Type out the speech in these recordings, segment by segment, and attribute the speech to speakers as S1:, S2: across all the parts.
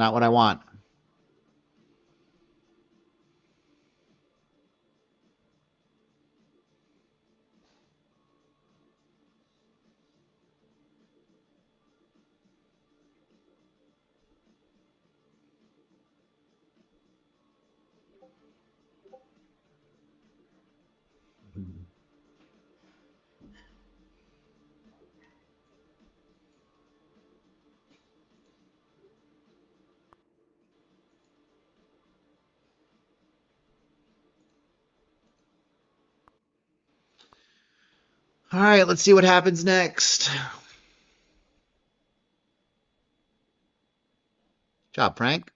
S1: Not what I want. All right, let's see what happens next. Good job, Frank.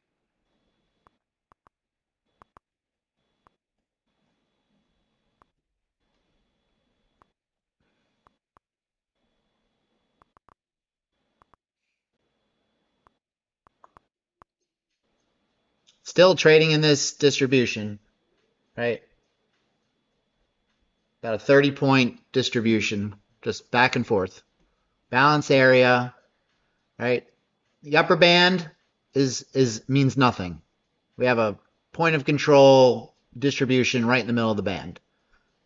S1: Still trading in this distribution, right? About a 30-point distribution, just back and forth. Balance area, right? The upper band means nothing. We have a point of control distribution right in the middle of the band.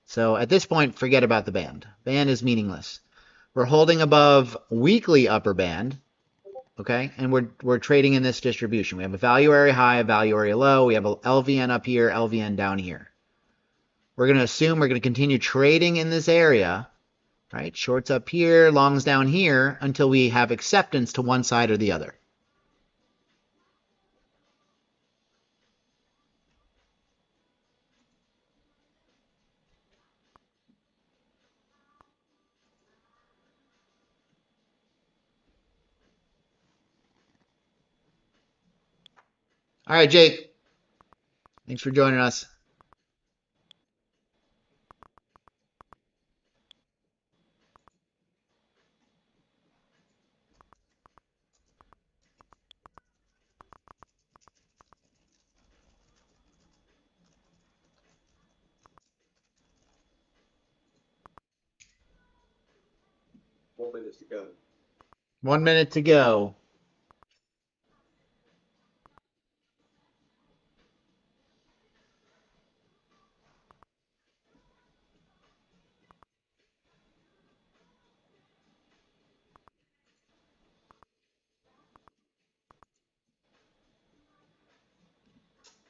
S1: So at this point, forget about the band. Band is meaningless. We're holding above weekly upper band, okay? And we're trading in this distribution. We have a value area high, a value area low. We have a LVN up here, LVN down here. We're going to assume we're going to continue trading in this area, right? Shorts up here, longs down here, until we have acceptance to one side or the other. All right, Jake. Thanks for joining us.
S2: One minute to go.
S1: 1 minute to go.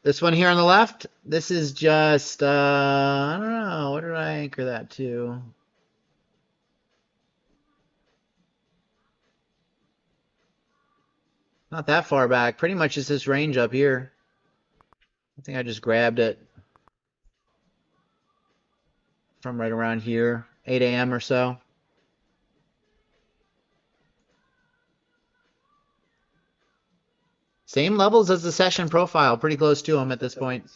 S1: This one here on the left, this is just, I don't know, what did I anchor that to? Not that far back. Pretty much it's this range up here. I think I just grabbed it from right around here, 8 a.m. or so. Same levels as the session profile, pretty close to them at this point.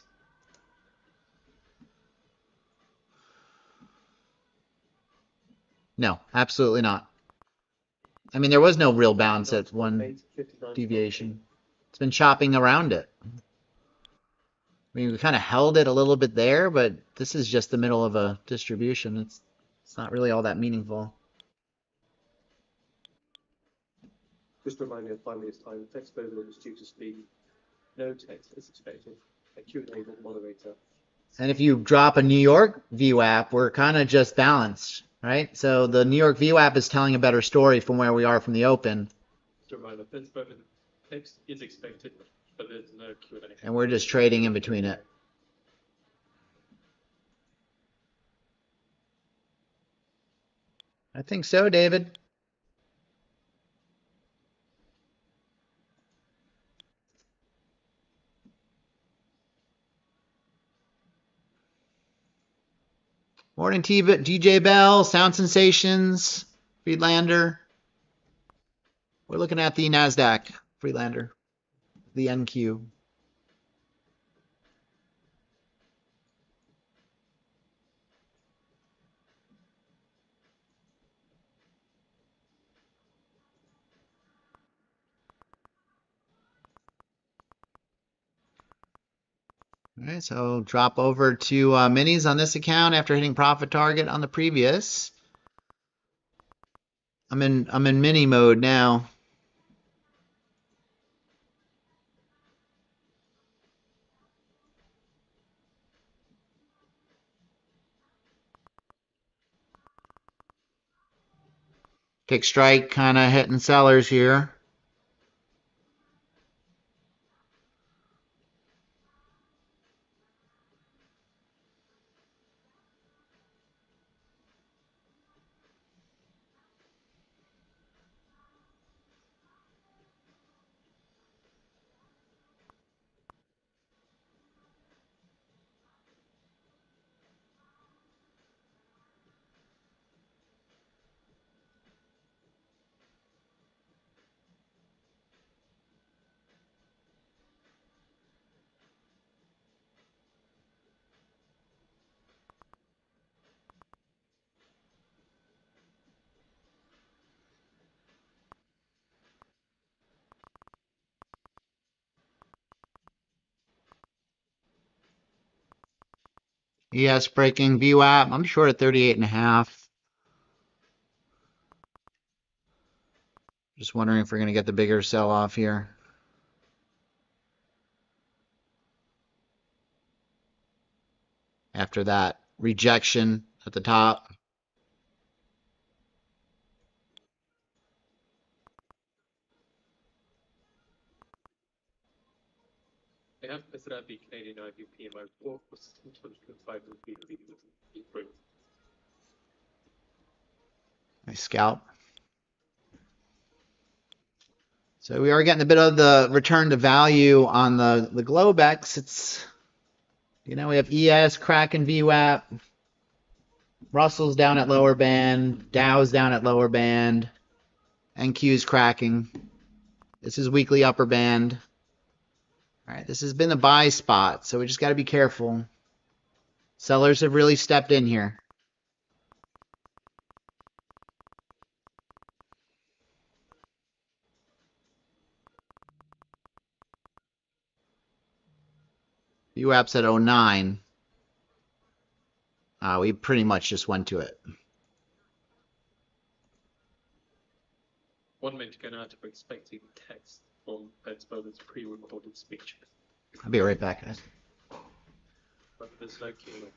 S1: No, absolutely not. I mean, there was no real bounce at one deviation. It's been chopping around it. I mean, we kind of held it a little bit there, but this is just the middle of a distribution. It's not really all that meaningful.
S2: Just a reminder, 5 minutes time. Text overload is due to speed. No text as expected. A Q&A with the moderator.
S1: And if you drop a New York VWAP, we're kind of just balanced, right? So the New York VWAP is telling a better story from where we are from the open.
S2: Just a reminder, text is expected, but there's no Q&A.
S1: And we're just trading in between it. I think so, David. Morning, DJ Bell, Sound Sensations, Friedlander. We're looking at the NASDAQ, Friedlander, the NQ. All right, so drop over to minis on this account after hitting profit target on the previous. I'm in mini mode now. Tick strike kind of hitting sellers here. ES breaking VWAP. I'm short at 38.5. Just wondering if we're going to get the bigger sell off here. After that rejection at the top.
S2: They have SRB Canadian IVP PMI 4 for 2025 will be improved.
S1: Nice scalp. So we are getting a bit of the return to value on the Globex. It's, you know, we have ES cracking VWAP. Russell's down at lower band. Dow's down at lower band. NQ's cracking. This is weekly upper band. All right, this has been a buy spot, so we just got to be careful. Sellers have really stepped in here. VWAP's at 09. We pretty much just went to it.
S2: 1 minute going out of expecting text from Bowman's pre-recorded speech.
S1: I'll be right back, guys.
S2: But there's no keynote.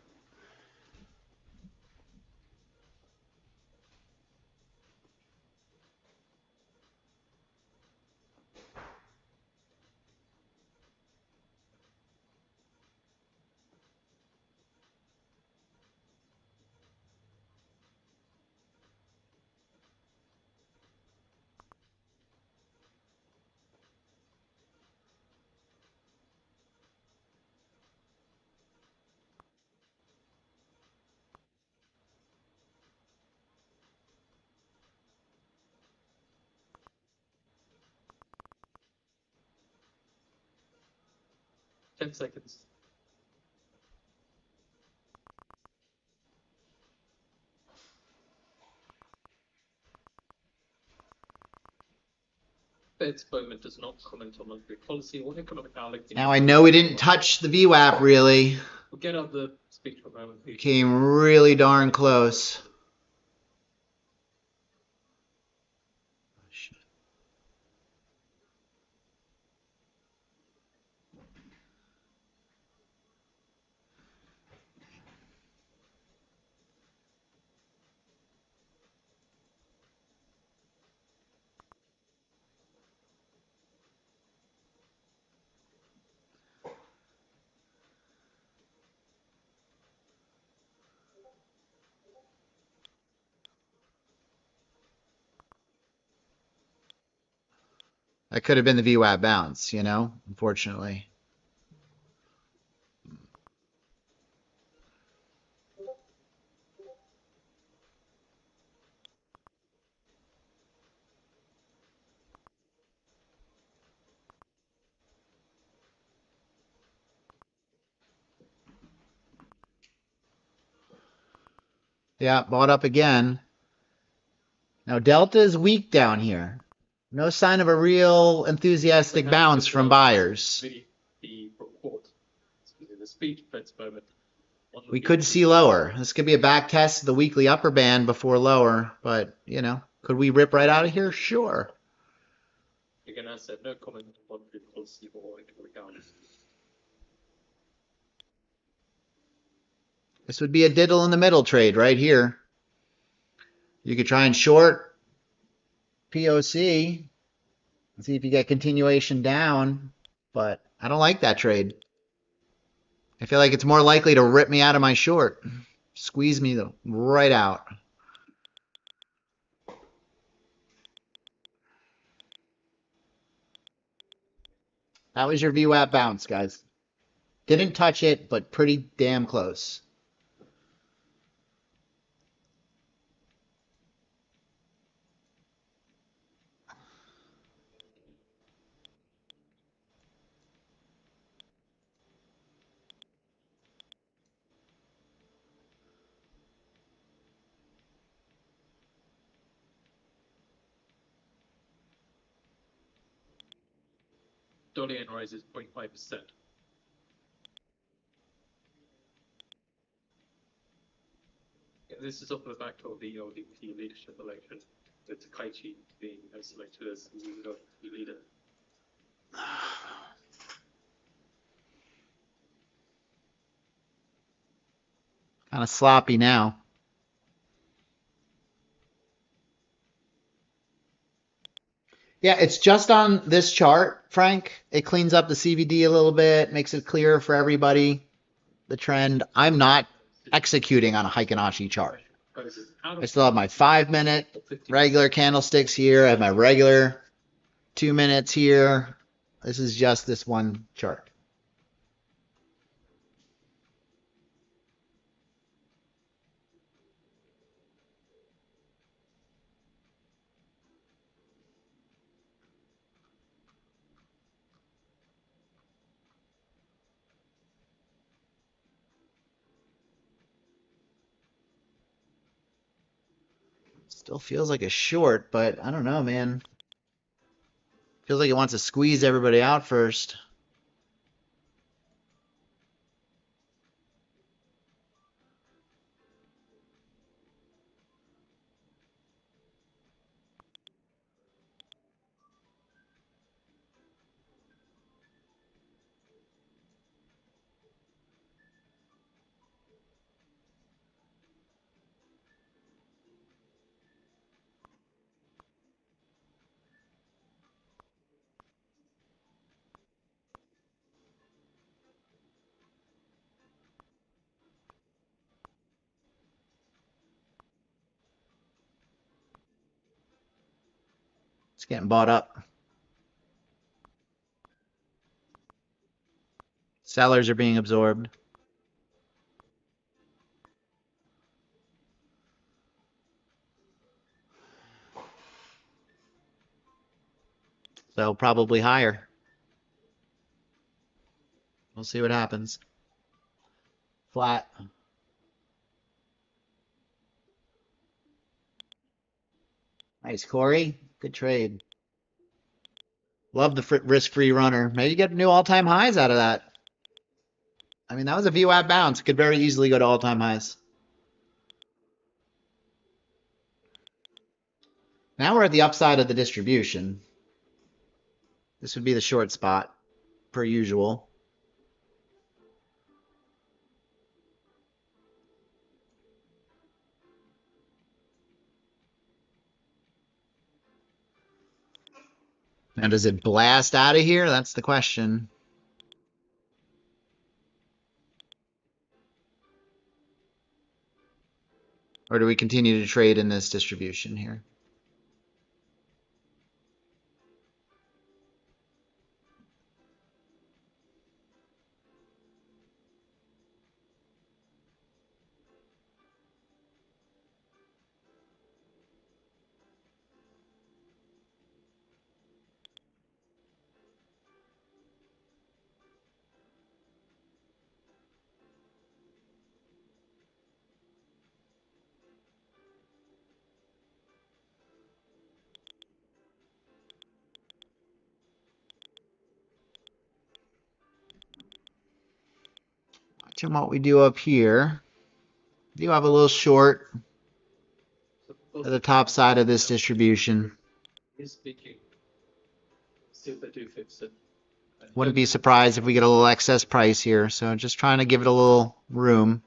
S2: Ten seconds. Bowman does not comment on monetary policy or economic outlook.
S1: Now I know we didn't touch the VWAP really.
S2: We'll get out the speech for a moment.
S1: We came really darn close. That could have been the VWAP bounce, you know, unfortunately. Yeah, bought up again. Now Delta is weak down here. No sign of a real enthusiastic bounce from buyers.
S2: The report, the speech, Bowman.
S1: We could see lower. This could be a back test of the weekly upper band before lower, but, you know, could we rip right out of here? Sure.
S2: Again, I said no comment on monetary policy or economic outlook.
S1: This would be a diddle in the middle trade right here. You could try and short POC. See if you get continuation down, but I don't like that trade. I feel like it's more likely to rip me out of my short. Squeeze me right out. That was your VWAP bounce, guys. Didn't touch it, but pretty damn close.
S2: Dollar yen rises 0.5%. This is off the back of the LDP leadership election, with Takaichi being selected as the new LDP leader.
S1: Kind of sloppy now. Yeah, it's just on this chart, Frank. It cleans up the CVD a little bit, makes it clearer for everybody, the trend. I'm not executing on a Heikin-Ashi chart. I still have my 5-minute regular candlesticks here. I have my regular 2 minutes here. This is just this one chart. Still feels like a short, but I don't know, man. Feels like it wants to squeeze everybody out first. It's getting bought up. Sellers are being absorbed. So probably higher. We'll see what happens. Flat. Nice, Corey. Good trade. Love the risk-free runner. Maybe you get new all-time highs out of that. I mean, that was a VWAP bounce. Could very easily go to all-time highs. Now we're at the upside of the distribution. This would be the short spot, per usual. Now, does it blast out of here? That's the question. Or do we continue to trade in this distribution here? Watching what we do up here. Do have a little short at the top side of this distribution. Wouldn't be surprised if we get a little excess price here. So just trying to give it a little room.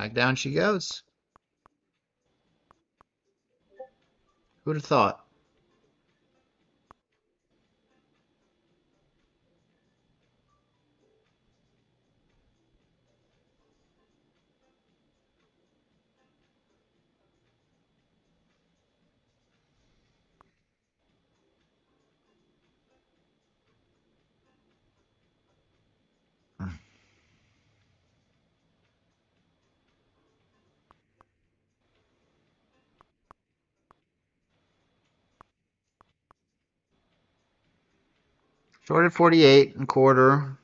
S1: Back down she goes. Who'd have thought? Short at 48.25.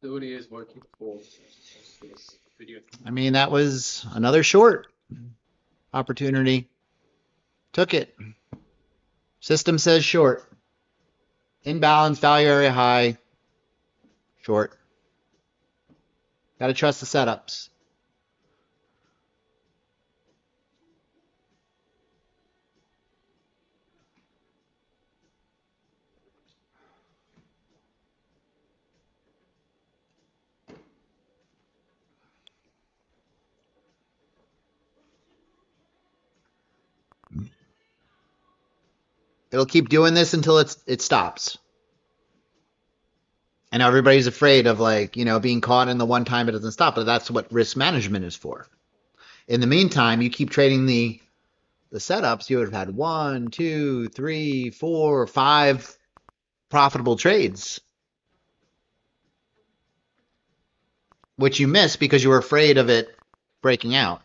S2: The audio is working for this video.
S1: I mean, that was another short opportunity. Took it. System says short. Imbalance, value area high. Short. Got to trust the setups. It'll keep doing this until it stops. And everybody's afraid of, like, you know, being caught in the one time it doesn't stop. But that's what risk management is for. In the meantime, you keep trading the setups. You would have had 1, 2, 3, 4, 5 profitable trades, which you missed because you were afraid of it breaking out.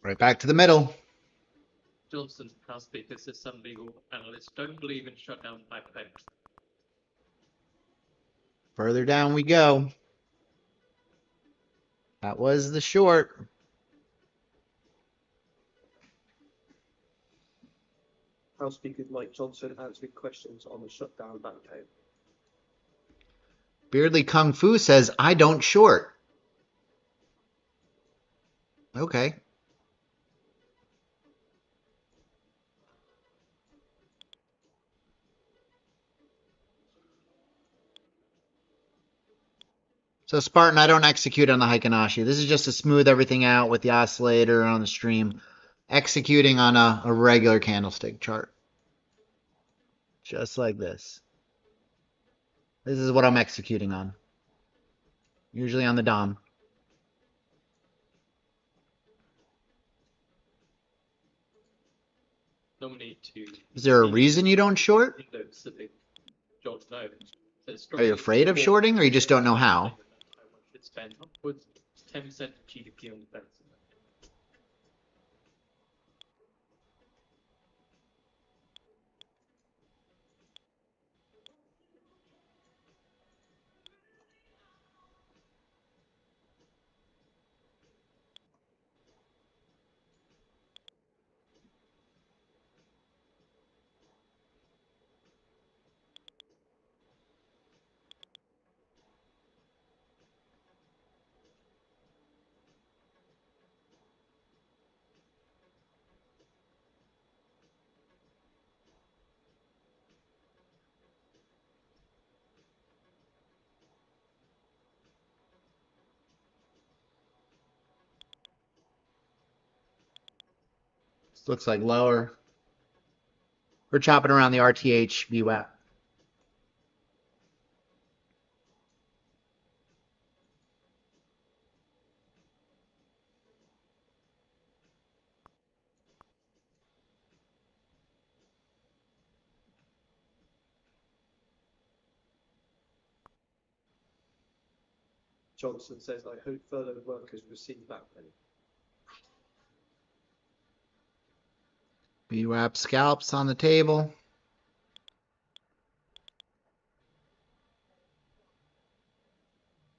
S1: Right back to the middle.
S2: Johnson has because some legal analysts don't believe in shutdown backpack.
S1: Further down we go. That was the short.
S3: House Speaker Mike Johnson answering questions on the shutdown backpack.
S1: Beardly Kung Fu says, I don't short. Okay. So Spartan, I don't execute on the Heikinashi. This is just to smooth everything out with the oscillator on the stream. Executing on a regular candlestick chart. Just like this. This is what I'm executing on. Usually on the DOM.
S2: No need to.
S1: Is there a reason you don't short? Are you afraid of shorting, or you just don't know how?
S2: Should spend upwards 10% of GDP on defense.
S1: This looks like lower. We're chopping around the RTH VWAP.
S3: Johnson says, I hope furloughed workers receive back pay.
S1: VWAP scalps on the table.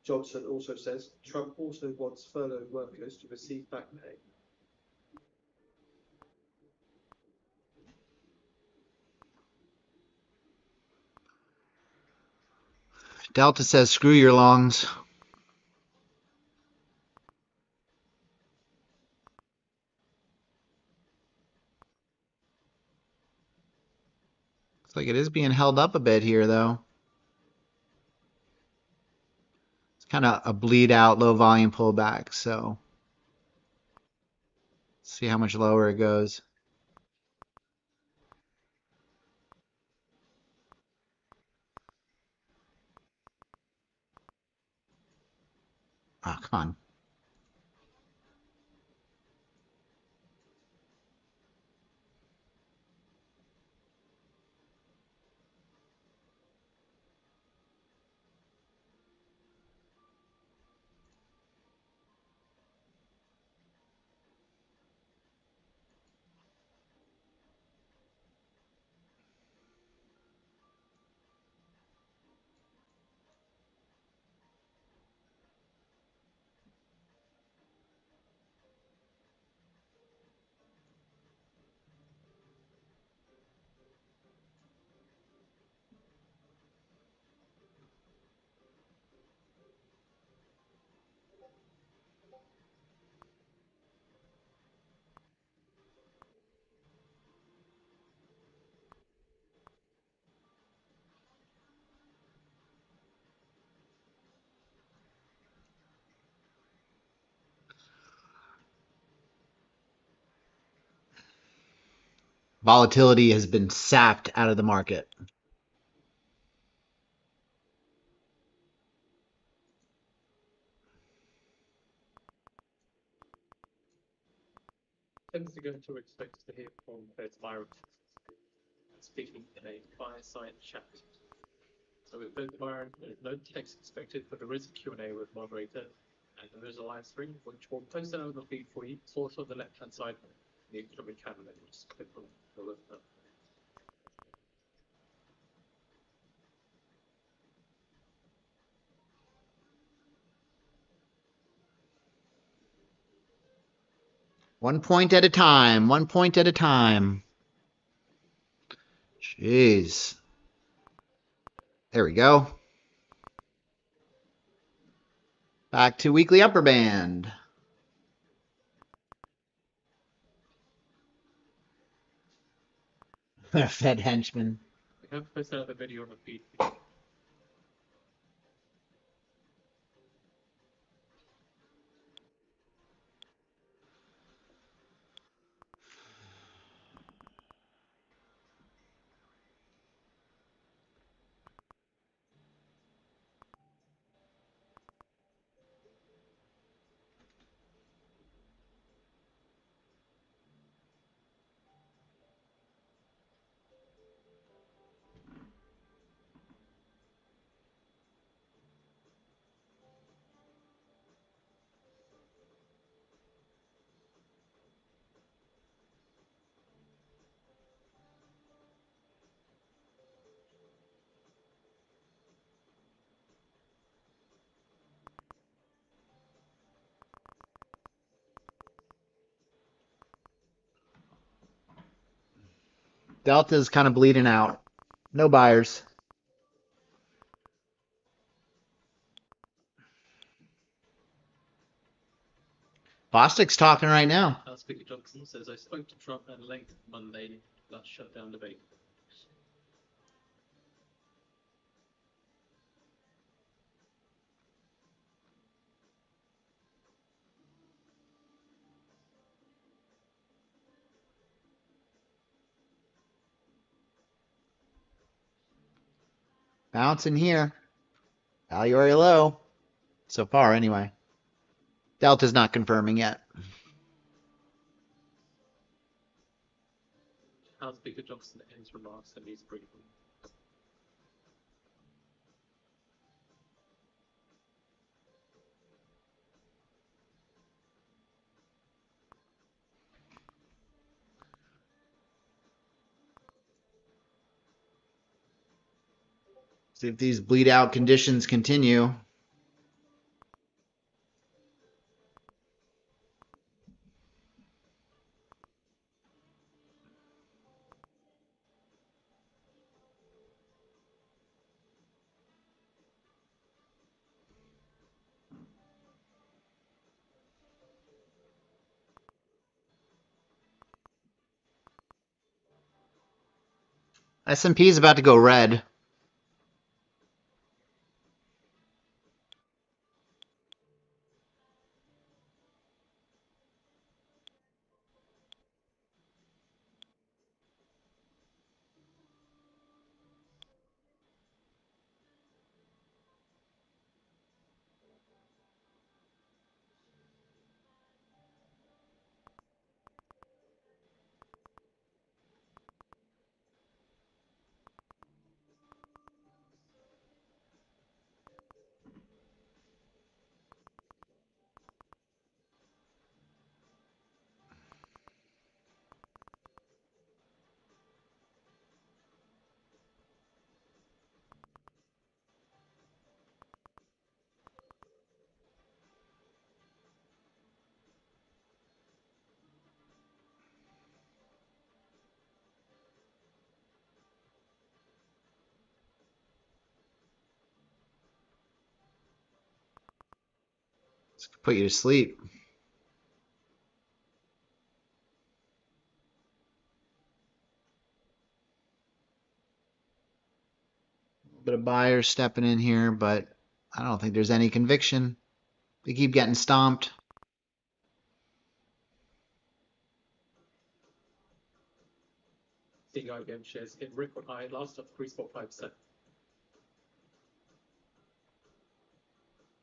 S3: Johnson also says, Trump also wants furloughed workers to receive back pay.
S1: Delta says, screw your longs. Looks like it is being held up a bit here, though. It's kind of a bleed out, low volume pullback, so let's see how much lower it goes. Oh, come on. Volatility has been sapped out of the market.
S2: Tends to go to expect to hear from Byron speaking in a fireside chat. So with Byron, there's no text expected, but there is a Q&A with moderator, and there is a live stream, which will post it on the feed for you. It's also on the left-hand side, the instrument channel, and just click on the list.
S1: 1 point at a time. 1 point at a time. Jeez. There we go. Back to weekly upper band. Fed henchman.
S2: We have posted out the video on the feed.
S1: Delta's kind of bleeding out. No buyers. Bostic's talking right now.
S2: Speaker Johnson says, I spoke to Trump at length Monday, that shut down debate.
S1: Bouncing here. Value area low. So far, anyway. Delta's not confirming yet.
S2: Speaker Johnson ends remarks and he's briefing.
S1: See if these bleed out conditions continue. S&P is about to go red. This could put you to sleep. A little bit of buyers stepping in here, but I don't think there's any conviction. They keep getting stomped.
S2: Seeing IBM shares hit record high last up 3.5%.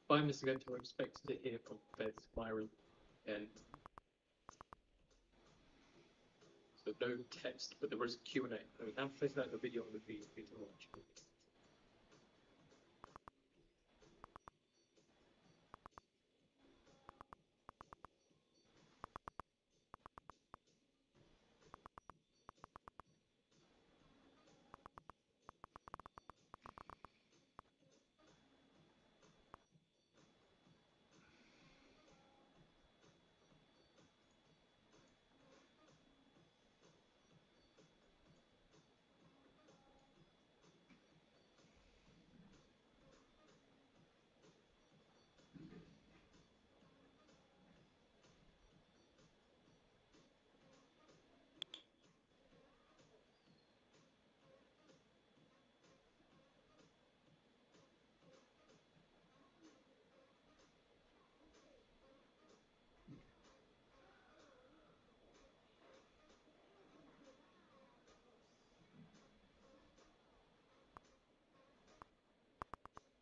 S2: Buyers again to expect to hear from Fed Myron and so no text, but there is a Q&A. So now place out the video on the feed for you to watch.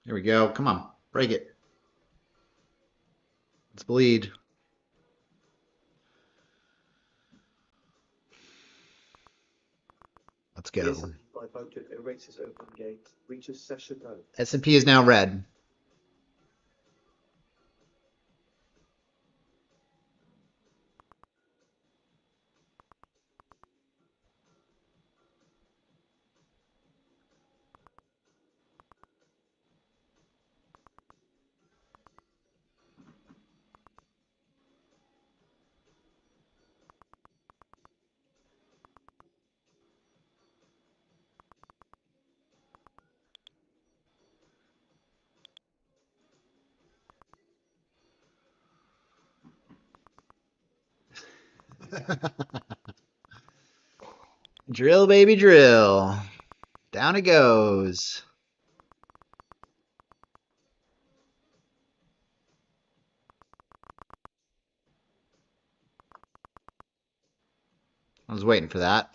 S1: Here we go. Come on, break it. Let's bleed. Let's go.
S3: The S&P 500 erases its open gate, reaches session low.
S1: S&P is now red. Drill, baby, drill. Down it goes. I was waiting for that.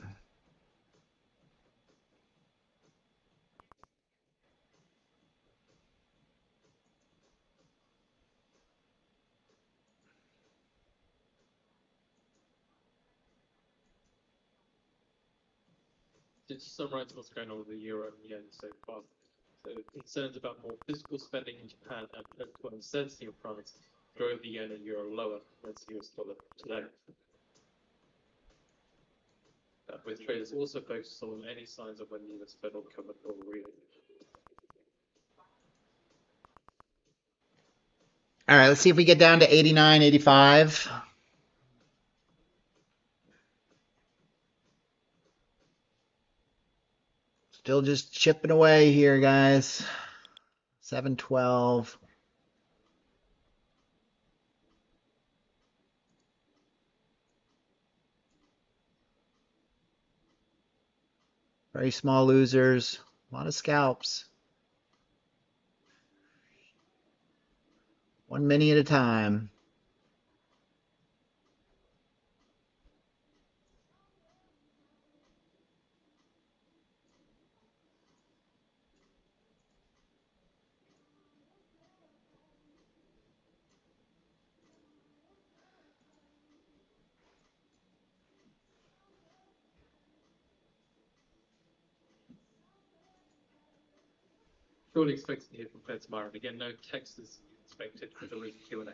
S2: To summarize what's going on with the euro and yen so far. So concerns about more fiscal spending in Japan and political uncertainty in France drove the yen and euro lower against the US dollar today. With traders also focused on any signs of when the US Fed will come or really.
S1: All right, let's see if we get down to 89, 85. Still just chipping away here, guys. 712. Very small losers. A lot of scalps. 1 mini at a time.
S2: Surely expected to hear from Fed tomorrow. And again, no text is expected for the Q&A.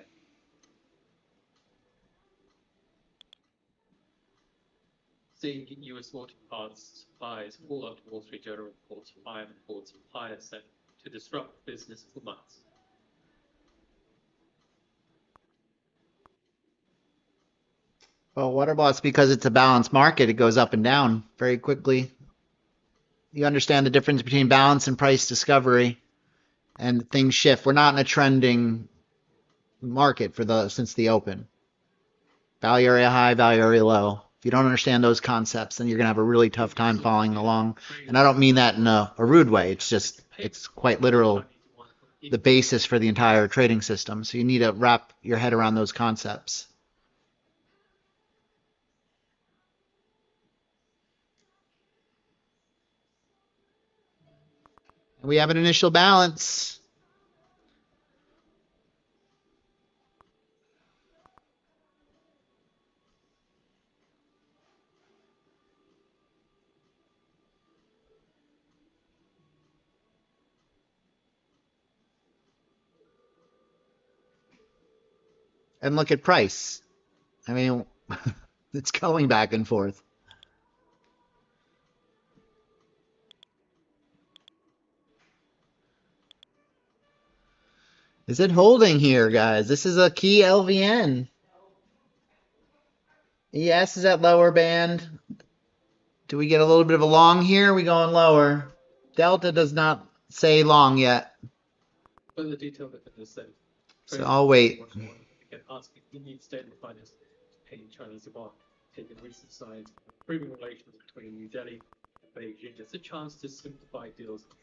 S2: Seeing US water parts supplies all up Wall Street Journal reports higher reports of higher set to disrupt business for months.
S1: Well, water loss, because it's a balanced market, it goes up and down very quickly. You understand the difference between balance and price discovery, and things shift. We're not in a trending market since the open. Value area high, value area low. If you don't understand those concepts, then you're going to have a really tough time following along. And I don't mean that in a rude way. It's quite literal, the basis for the entire trading system. So you need to wrap your head around those concepts. We have an initial balance. And look at price. I mean, it's going back and forth. Is it holding here, guys? This is a key LVN. ES is at lower band. Do we get a little bit of a long here? Are we going lower? Delta does not say long yet.
S2: Further detail that is said.
S1: So I'll wait.
S2: Again, asking Indian state of finance to pay Chinese yuan, taking recent signs, improving relations between New Delhi and Beijing. It's a chance to simplify deals with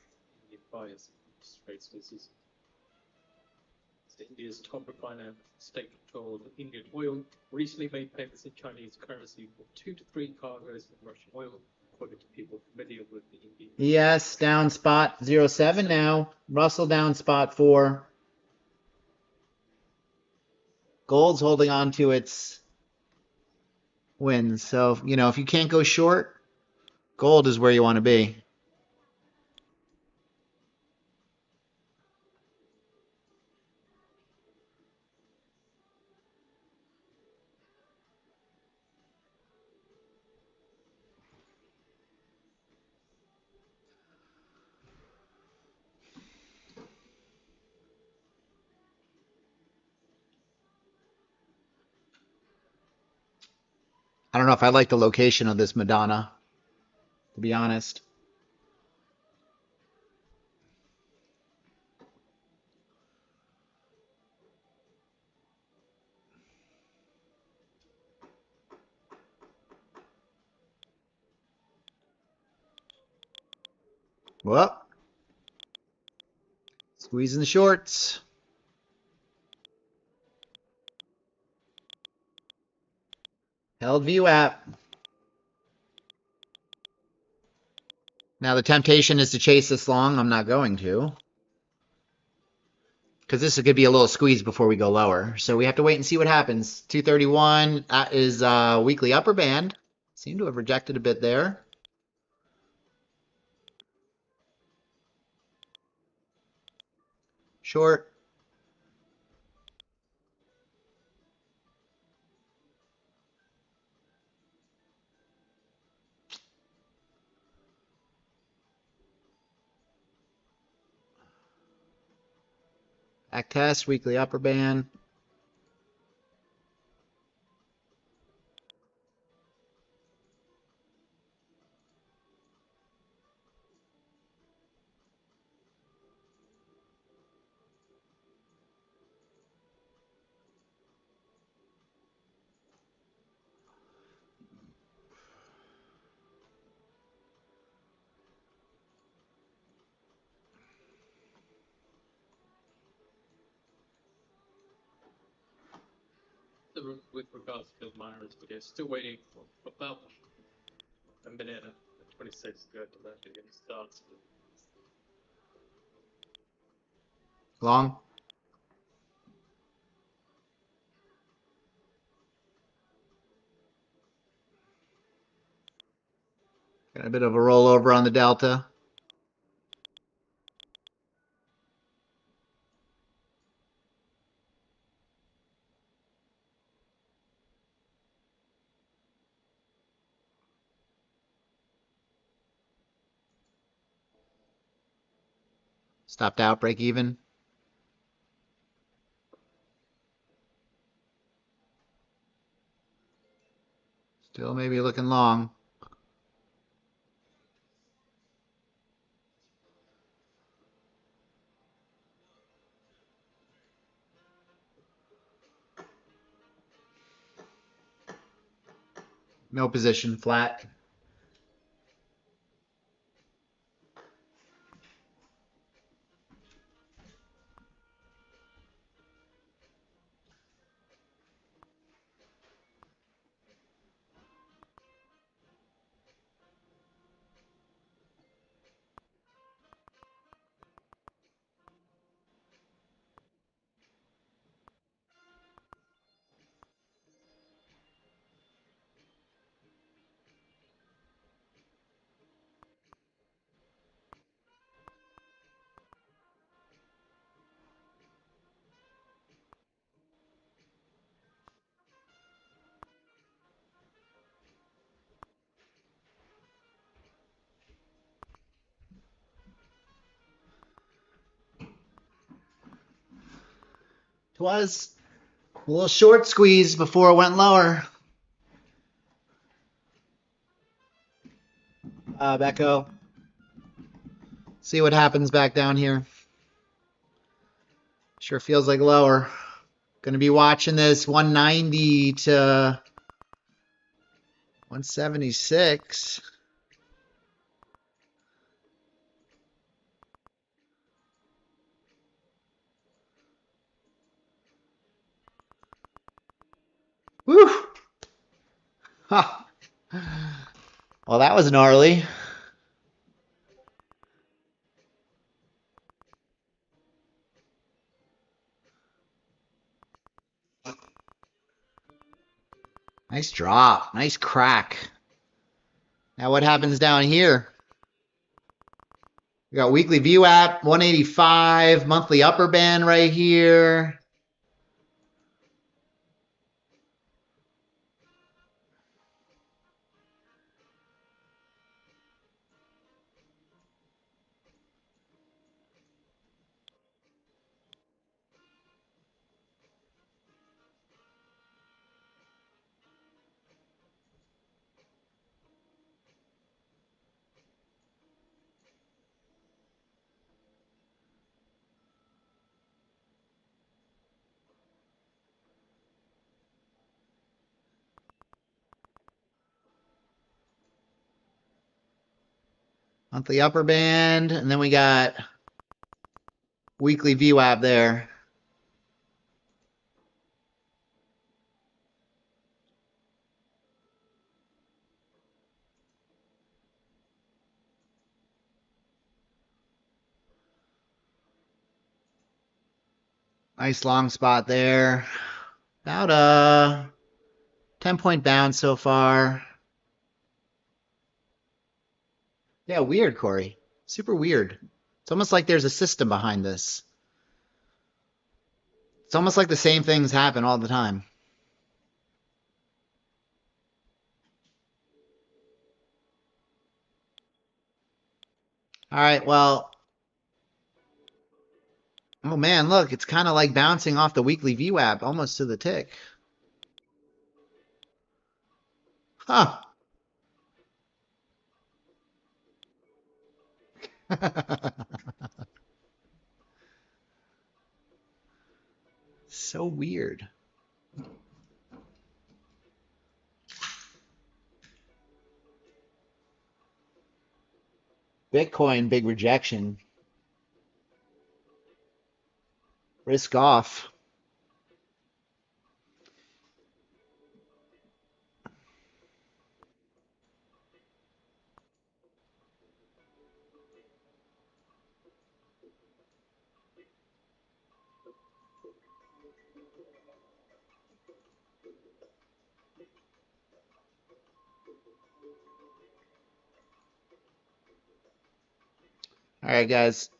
S2: Indian buyers of trade sources. India's top refiner, state-controlled Indian oil, recently made payments in Chinese currency for 2 to 3 cargoes of Russian oil, according to people familiar with the Indian.
S1: Yes, down spot 07 now. Russell down spot 4. Gold's holding on to its wins. So, if you can't go short, gold is where you want to be. I don't know if I like the location of this Madonna, to be honest. Well, squeezing the shorts. Held VWAP. Now the temptation is to chase this long. I'm not going to. Because this could be a little squeeze before we go lower. So we have to wait and see what happens. 231, that is weekly upper band. Seem to have rejected a bit there. Short. Back test, weekly upper band.
S2: With regards to the Myers video, still waiting for about a minute and 26 to go to that video starts.
S1: Long. Got a bit of a rollover on the delta. Stopped out, break even. Still maybe looking long. No position, flat. It was a little short squeeze before it went lower. Becco. See what happens back down here. Sure feels like lower. Going to be watching this 190 to 176. Woo! Ha. Well, that was gnarly. Nice drop. Nice crack. Now what happens down here? We got weekly VWAP 185, monthly upper band right here. Monthly upper band, and then we got weekly VWAP there. Nice long spot there. About a 10-point bounce so far. Yeah, weird, Corey. Super weird. It's almost like there's a system behind this. It's almost like the same things happen all the time. All right, well, Oh man, look, it's kind of like bouncing off the weekly VWAP almost to the tick. Huh. So weird. Bitcoin, big rejection. Risk off. All right, guys.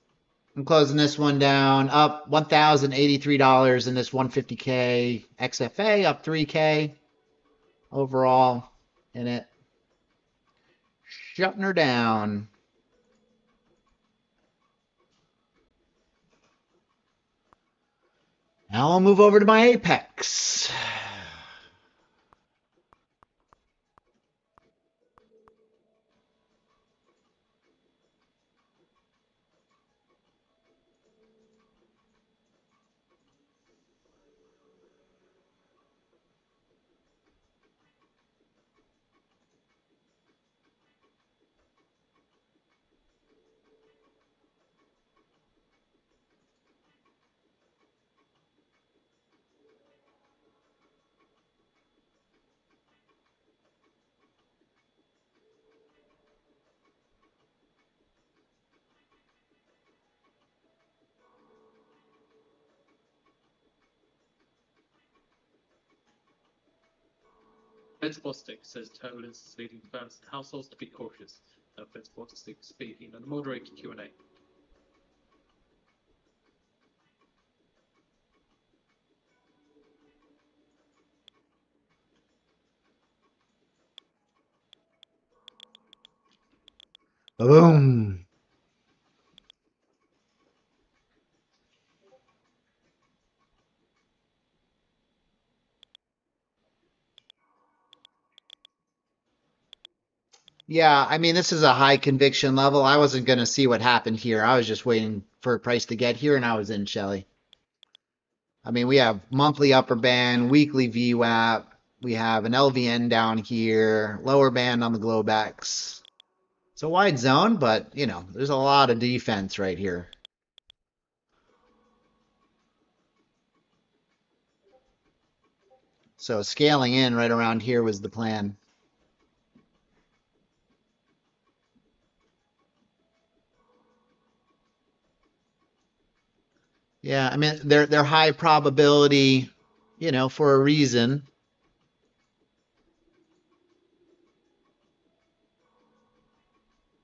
S1: I'm closing this one down. Up $1,083 in this 150K XFA, up 3K overall in it. Shutting her down. Now I'll move over to my Apex.
S2: Fedspotstick says turbulence is leading firms and households to be cautious. Now Fedspotstick speaking and moderated Q&A.
S1: Boom. Yeah, I mean, this is a high conviction level. I wasn't going to see what happened here. I was just waiting for a price to get here, and I was in, Shelly. I mean, we have monthly upper band, weekly VWAP. We have an LVN down here, lower band on the Globex. It's a wide zone, but, you know, there's a lot of defense right here. So scaling in right around here was the plan. Yeah, I mean, they're high probability, you know, for a reason.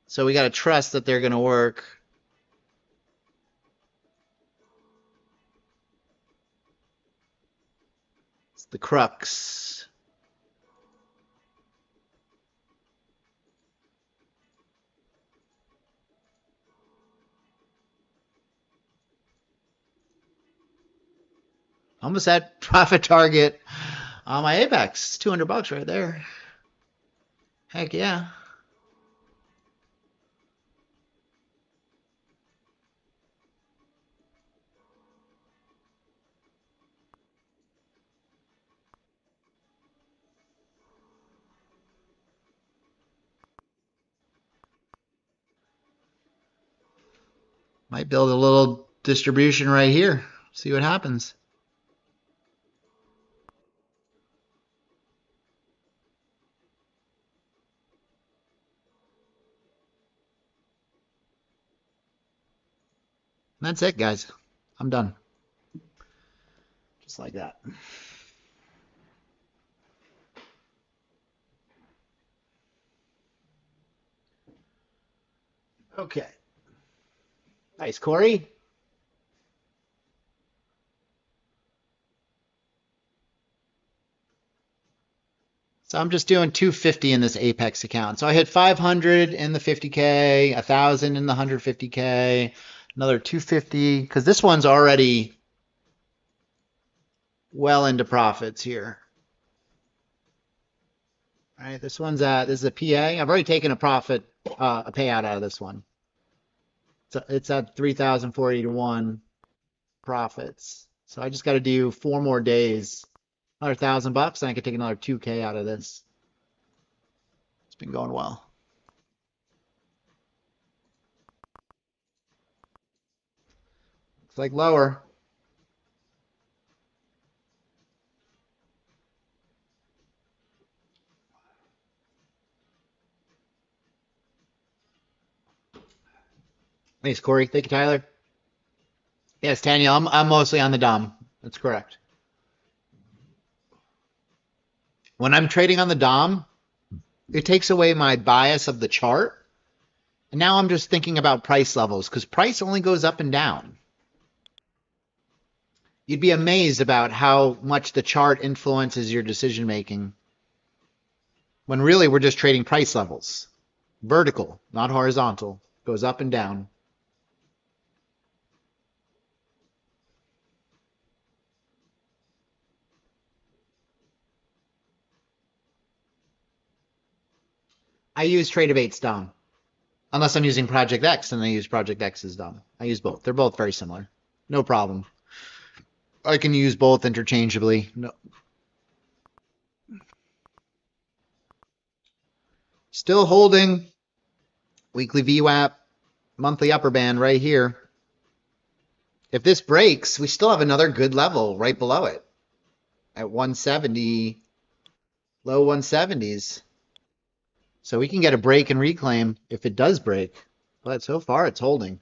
S1: So we got to trust that they're going to work. It's the crux. Almost at profit target on my Apex. $200 right there. Heck yeah. Might build a little distribution right here. See what happens. That's it, guys. I'm done. Just like that. Okay. Nice, Corey. So I'm just doing 250 in this Apex account. So I hit 500 in the 50K, 1,000 in the 150K, Another 250, because this one's already well into profits here. All right, this is a PA. I've already taken a profit, a payout out of this one. So it's at 3,480 to 1 profits. So I just got to do 4 more days, another $1,000, and I could take another 2K out of this. It's been going well. Looks like lower. Thanks, Corey. Thank you, Tyler. Yes, Tanya, I'm mostly on the Dom. That's correct. When I'm trading on the Dom, it takes away my bias of the chart. And now I'm just thinking about price levels because price only goes up and down. You'd be amazed about how much the chart influences your decision making when really we're just trading price levels. Vertical, not horizontal, goes up and down. I use TradeAbate's Dom. Unless I'm using Project X, and I use Project X's Dom. I use both. They're both very similar. No problem. I can use both interchangeably. No. Still holding weekly VWAP, monthly upper band right here. If this breaks, we still have another good level right below it at 170, low 170s. So we can get a break and reclaim if it does break. But so far it's holding.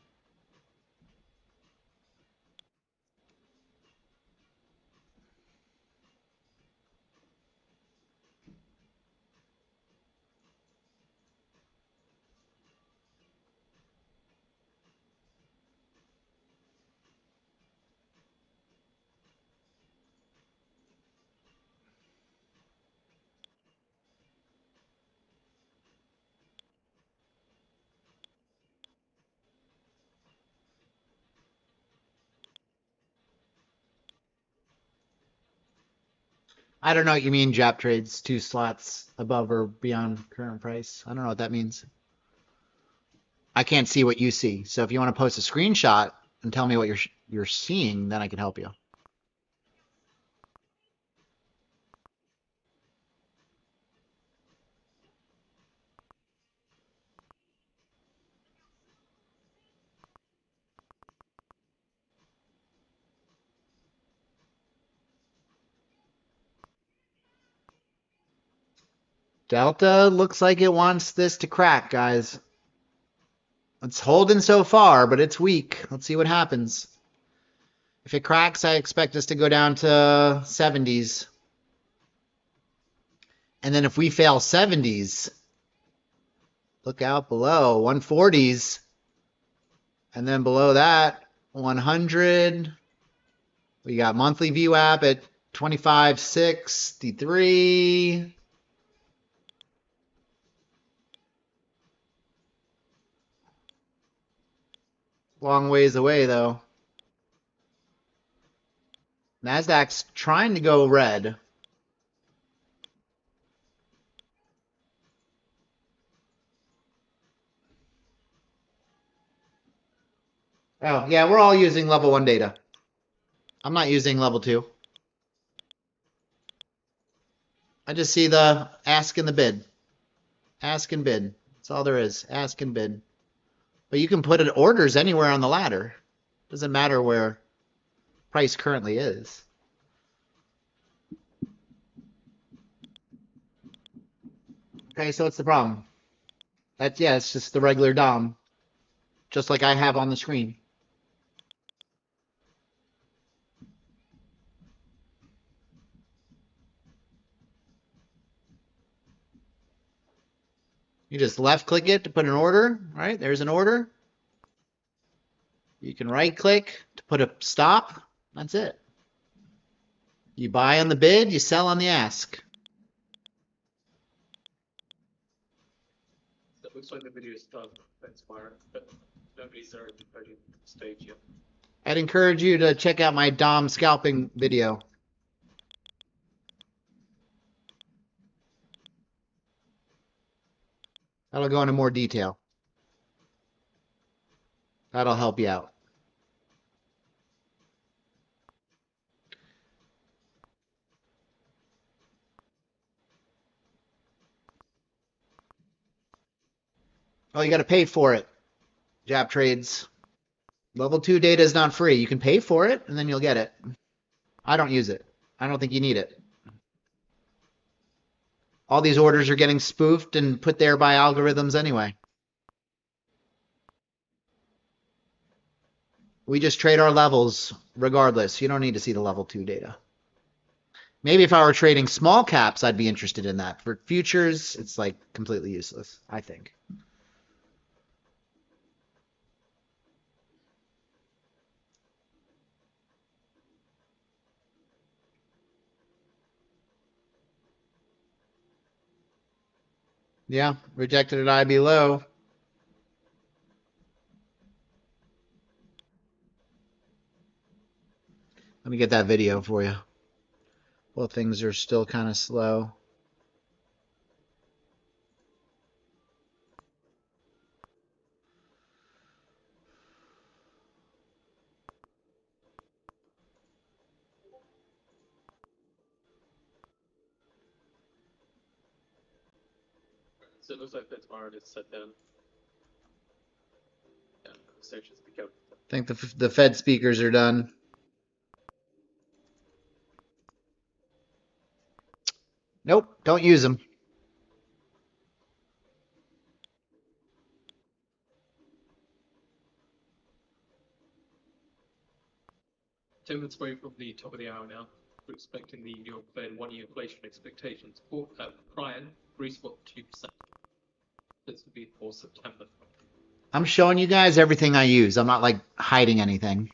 S1: I don't know what you mean, Jap trades 2 slots above or beyond current price. I don't know what that means. I can't see what you see. So if you want to post a screenshot and tell me what you're seeing, then I can help you. Delta looks like it wants this to crack, guys. It's holding so far, but it's weak. Let's see what happens. If it cracks, I expect us to go down to 70s. And then if we fail 70s, look out below 140s. And then below that, 100. We got monthly VWAP at 25.63. Long ways away, though. NASDAQ's trying to go red. Oh, yeah, we're all using level 1 data. I'm not using level 2. I just see the ask and the bid. Ask and bid. That's all there is. Ask and bid. But you can put in orders anywhere on the ladder. Doesn't matter where price currently is. Okay, so what's the problem? Yeah, it's just the regular DOM. Just like I have on the screen. You just left click it to put an order, right? There's an order. You can right click to put a stop. That's it. You buy on the bid, you sell on the ask.
S2: So it looks like the video is done. Thanks, Myron. But Nobody's there at the voting stage yet.
S1: I'd encourage you to check out my Dom scalping video. That'll go into more detail. That'll help you out. Oh, you got to pay for it. Jab trades. Level 2 data is not free. You can pay for it, and then you'll get it. I don't use it. I don't think you need it. All these orders are getting spoofed and put there by algorithms anyway. We just trade our levels regardless. You don't need to see the level 2 data. Maybe if I were trading small caps, I'd be interested in that. For futures, it's like completely useless, I think. Yeah, rejected at IB low. Let me get that video for you. Well, things are still kind of slow.
S2: So it looks like that tomorrow is set down. Yeah, conversations become.
S1: I think the Fed speakers are done. Nope, don't use them.
S2: Ten minutes away from the top of the hour now. We're expecting the New York Fed 1-year inflation expectations for prior Greece what 2%. This would be for September.
S1: I'm showing you guys everything I use. I'm not like hiding anything.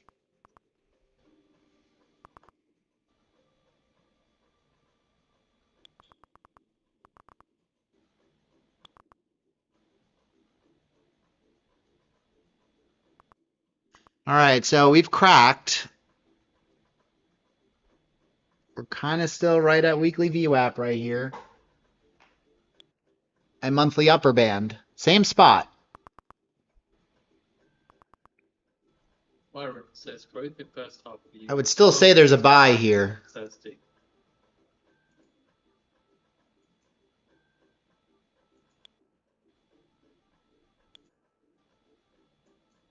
S1: All right, so we've cracked. We're kind of still right at weekly VWAP right here. And monthly upper band. Same spot.
S2: Myron says growth in first half of the year.
S1: I would still say there's a buy here.
S2: Thursday.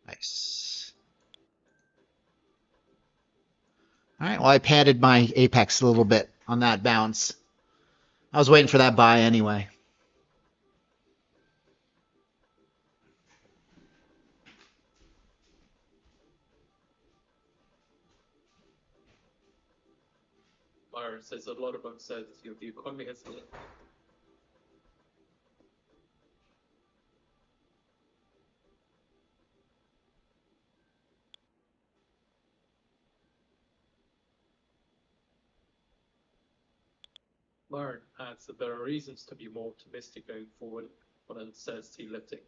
S1: Nice. All right, well, I padded my apex a little bit on that bounce. I was waiting for that buy anyway.
S2: Myron says a lot of them says the economy has. Myron adds that there are reasons to be more optimistic going forward on uncertainty lifting.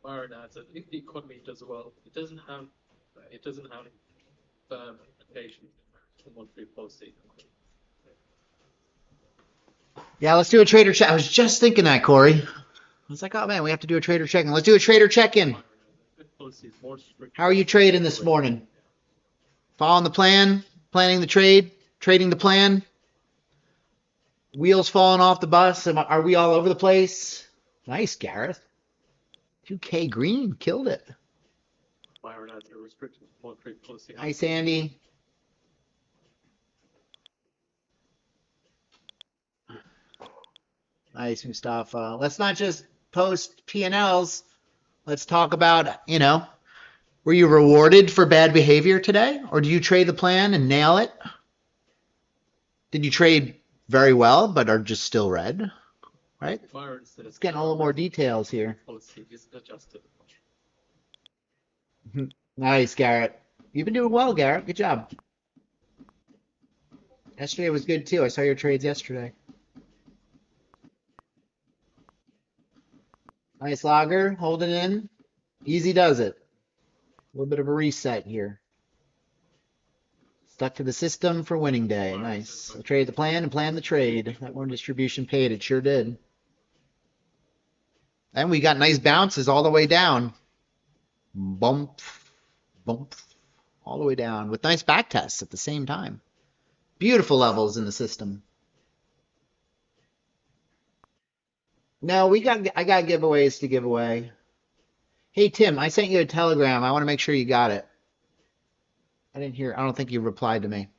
S2: Myron adds that if the economy does well, it doesn't have firm implication for monetary policy.
S1: Yeah, let's do a trader check. I was just thinking that, Corey. I was like, oh man, we have to do a trader check-in. Let's do a trader check-in. How are you trading this morning? Following the plan? Planning the trade? Trading the plan? Wheels falling off the bus? Are we all over the place? Nice, Gareth. 2K green. Killed it.
S2: Myron adds a restricted monetary policy.
S1: Nice, Andy. Nice, Mustafa. Let's not just post P&Ls. Let's talk about, were you rewarded for bad behavior today? Or did you trade the plan and nail it? Did you trade very well but are just still red? right?
S2: Byron says
S1: It's getting a little more details here.
S2: policy isn't adjusted.
S1: Nice, Garrett. You've been doing well, Garrett. Good job. Yesterday was good too. I saw your trades yesterday. Nice logger, holding in. Easy does it. A little bit of a reset here. Stuck to the system for winning day. Nice. I traded the plan and planned the trade. That one distribution paid. It sure did. And we got nice bounces all the way down. Bump, bump, all the way down with nice back tests at the same time. Beautiful levels in the system. No, I got giveaways to give away. Hey Tim, I sent you a telegram. I want to make sure you got it. I didn't hear. I don't think you replied to me.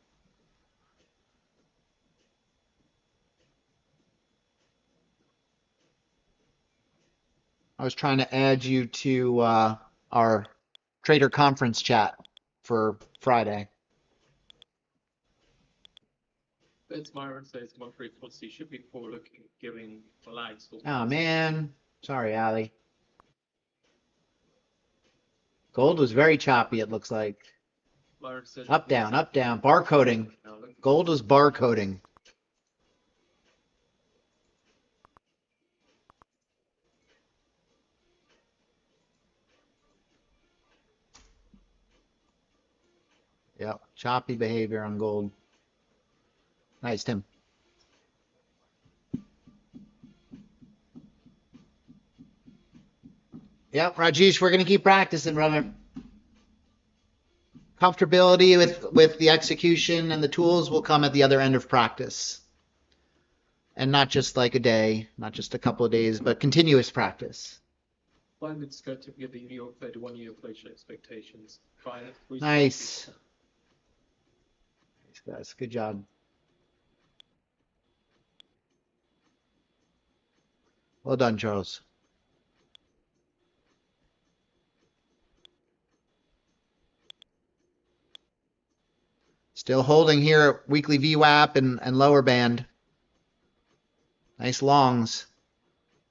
S1: I was trying to add you to our trader conference chat for Friday.
S2: Vince Myron says monetary policy should be forward-looking, giving flags.
S1: Oh man, sorry, Ali. Gold was very choppy. It looks like
S2: Myron says
S1: up, down, barcoding. Gold was barcoding. Yep, choppy behavior on gold. Nice, Tim. Yep, Rajesh, we're going to keep practicing, brother. Comfortability with the execution and the tools will come at the other end of practice. And not just like a day, not just a couple of days, but continuous practice.
S2: Find it scope to give the New York Fed 1 year inflation expectations.
S1: Nice. Nice, guys. Good job. Well done, Charles. Still holding here at weekly VWAP and lower band. Nice longs.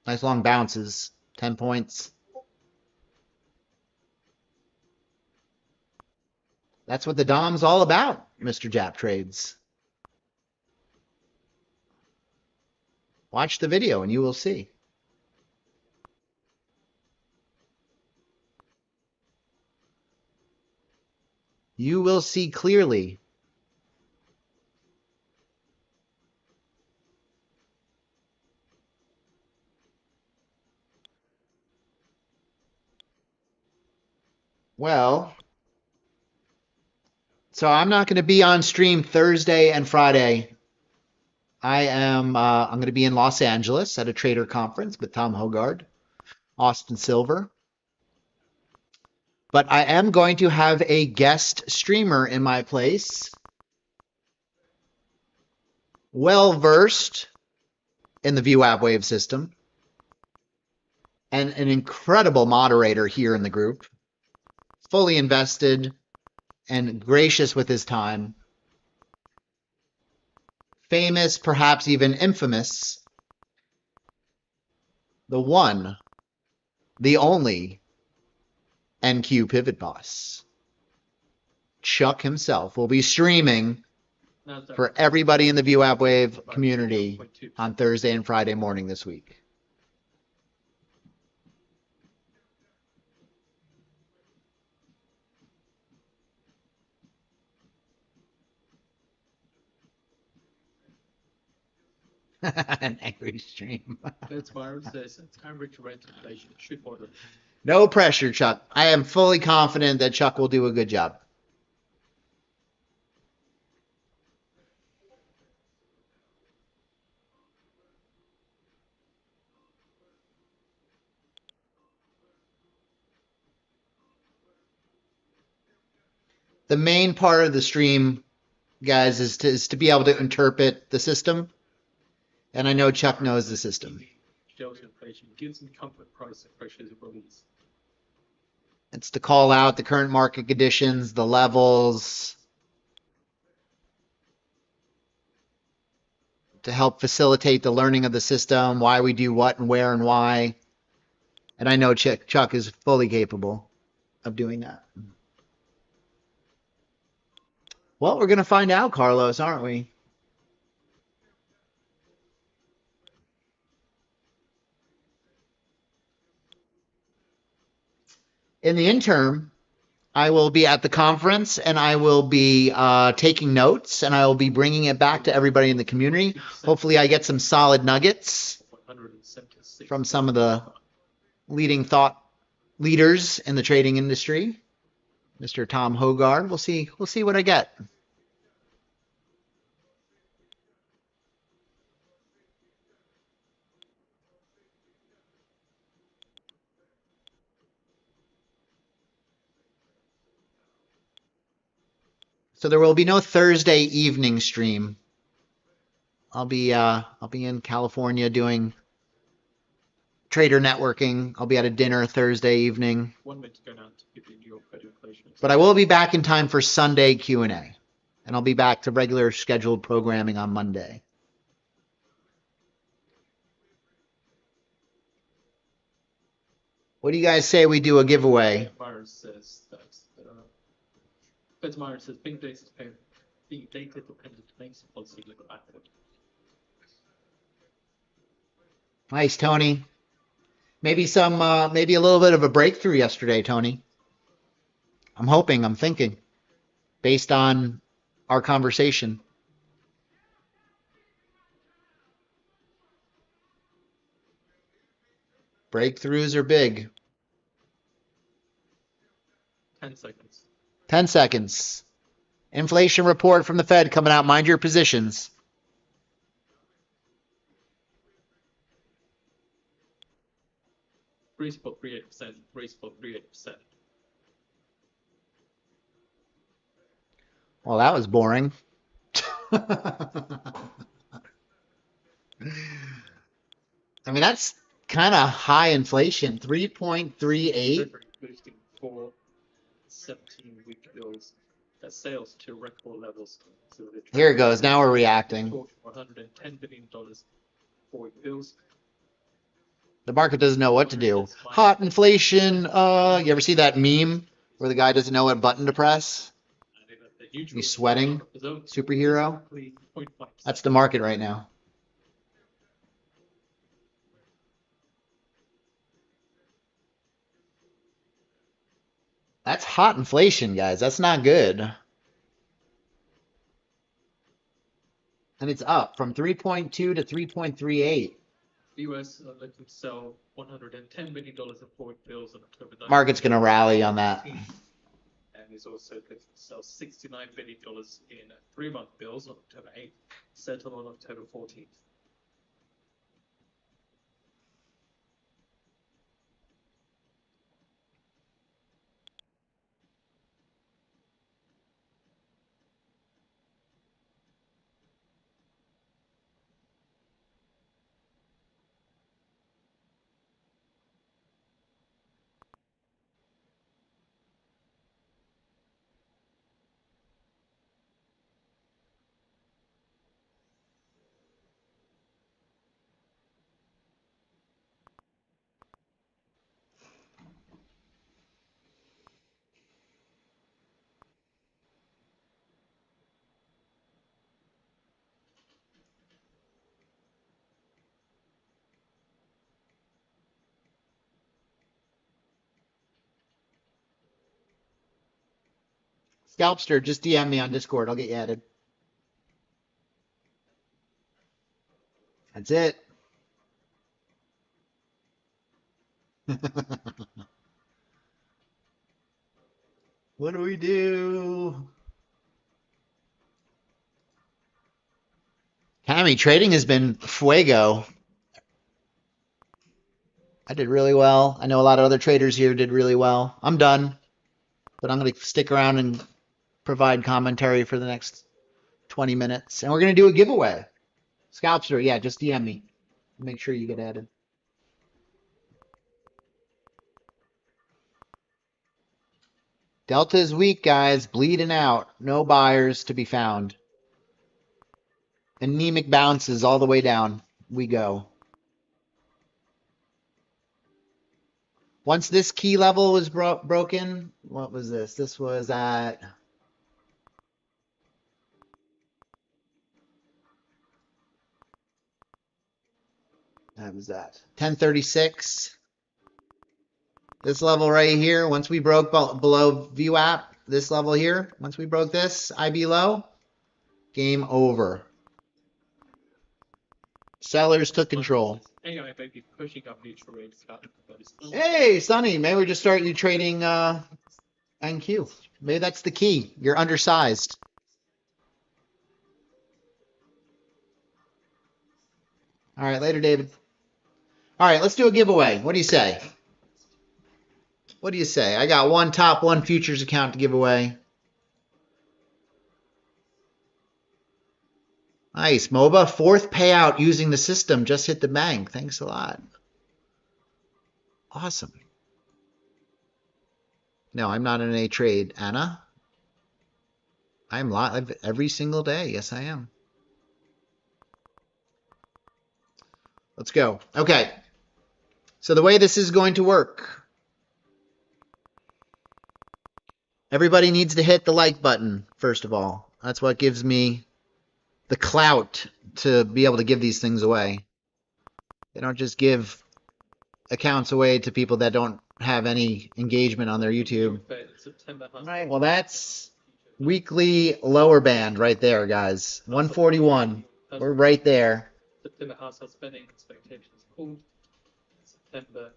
S1: Nice long bounces. 10 points. That's what the Dom's all about, Mr. Jap Trades. Watch the video and you will see. You will see clearly. Well, so I'm not going to be on stream Thursday and Friday. I'm going to be in Los Angeles at a trader conference with Tom Hogard, Austin Silver. But I am going to have a guest streamer in my place, well-versed in the VWAP Wave system, and an incredible moderator here in the group, fully invested and gracious with his time, famous, perhaps even infamous, the one, the only NQ Pivot Boss. Chuck himself will be streaming for everybody in the VWAP Wave community on Thursday and Friday morning this week. An angry stream.
S2: Vince Myron says average rent inflation should moderate.
S1: No pressure, Chuck. I am fully confident that Chuck will do a good job. The main part of the stream, guys, is to be able to interpret the system. And I know Chuck knows the system.
S2: Shelter inflation gives them comfort price and pressures release.
S1: It's to call out the current market conditions, the levels, to help facilitate the learning of the system, why we do what and where and why. And I know Chuck is fully capable of doing that. Well, we're going to find out, Carlos, aren't we? In the interim, I will be at the conference and I will be taking notes and I will be bringing it back to everybody in the community. Hopefully I get some solid nuggets from some of the leading thought leaders in the trading industry. Mr. Tom Hogard. We'll see what I get. So there will be no Thursday evening stream. I'll be in California doing trader networking. I'll be at a dinner Thursday evening.
S2: 1 minute to go now to give you your Fed inflation.
S1: But I will be back in time for Sunday Q&A. And I'll be back to regular scheduled programming on Monday. What do you guys say we do a giveaway?
S2: Myron says that Fed Myron says being data dependent makes the policy look backward.
S1: Nice, Tony. Maybe maybe a little bit of a breakthrough yesterday, Tony. I'm hoping, I'm thinking, based on our conversation. Breakthroughs are big.
S2: 10 seconds.
S1: 10 seconds. Inflation report from the Fed coming out. Mind your positions.
S2: 3.38%. 3.38%.
S1: Well, that was boring. I mean, that's kind of high inflation. 3.38.
S2: Boosting for 17-week bills. That sales to record levels. So
S1: Here it goes. Now we're reacting.
S2: $110 billion for bills.
S1: The market doesn't know what to do. Hot inflation. You ever see that meme where the guy doesn't know what button to press? He's sweating. Superhero. That's the market right now. That's hot inflation, guys. That's not good. And it's up from 3.2 to 3.38.
S2: The US are looking to sell $110 billion of forward bills on October 9th.
S1: Market's going to rally on that.
S2: And is also looking to sell $69 billion in 3-month bills on October 8th, settled on October 14th.
S1: Scalpster, just DM me on Discord. I'll get you added. That's it. What do we do? Cammy, trading has been fuego. I did really well. I know a lot of other traders here did really well. I'm done, but I'm going to stick around and provide commentary for the next 20 minutes. And we're going to do a giveaway. Scalpster, yeah, just DM me. Make sure you get added. Delta is weak, guys. Bleeding out. No buyers to be found. Anemic bounces all the way down. We go. Once this key level was broken, what was this? This was at... That was that. 1036. This level right here, once we broke below VWAP, this level here, once we broke this, IB low, game over. Sellers took control.
S2: AI may be pushing up neutral rates.
S1: Hey, Sonny, maybe we just start you trading NQ. Maybe that's the key. You're undersized. All right, later, David. All right, let's do a giveaway. What do you say? What do you say? I got one top, one futures account to give away. Nice. MOBA, fourth payout using the system. Just hit the bank. Thanks a lot. Awesome. No, I'm not in a trade, Anna. I'm live every single day. Yes, I am. Let's go. Okay. So the way this is going to work, everybody needs to hit the like button, first of all. That's what gives me the clout to be able to give these things away. They don't just give accounts away to people that don't have any engagement on their YouTube. All right, well, that's weekly lower band right there, guys. 141. We're right there.
S2: September household spending expectations pulled. September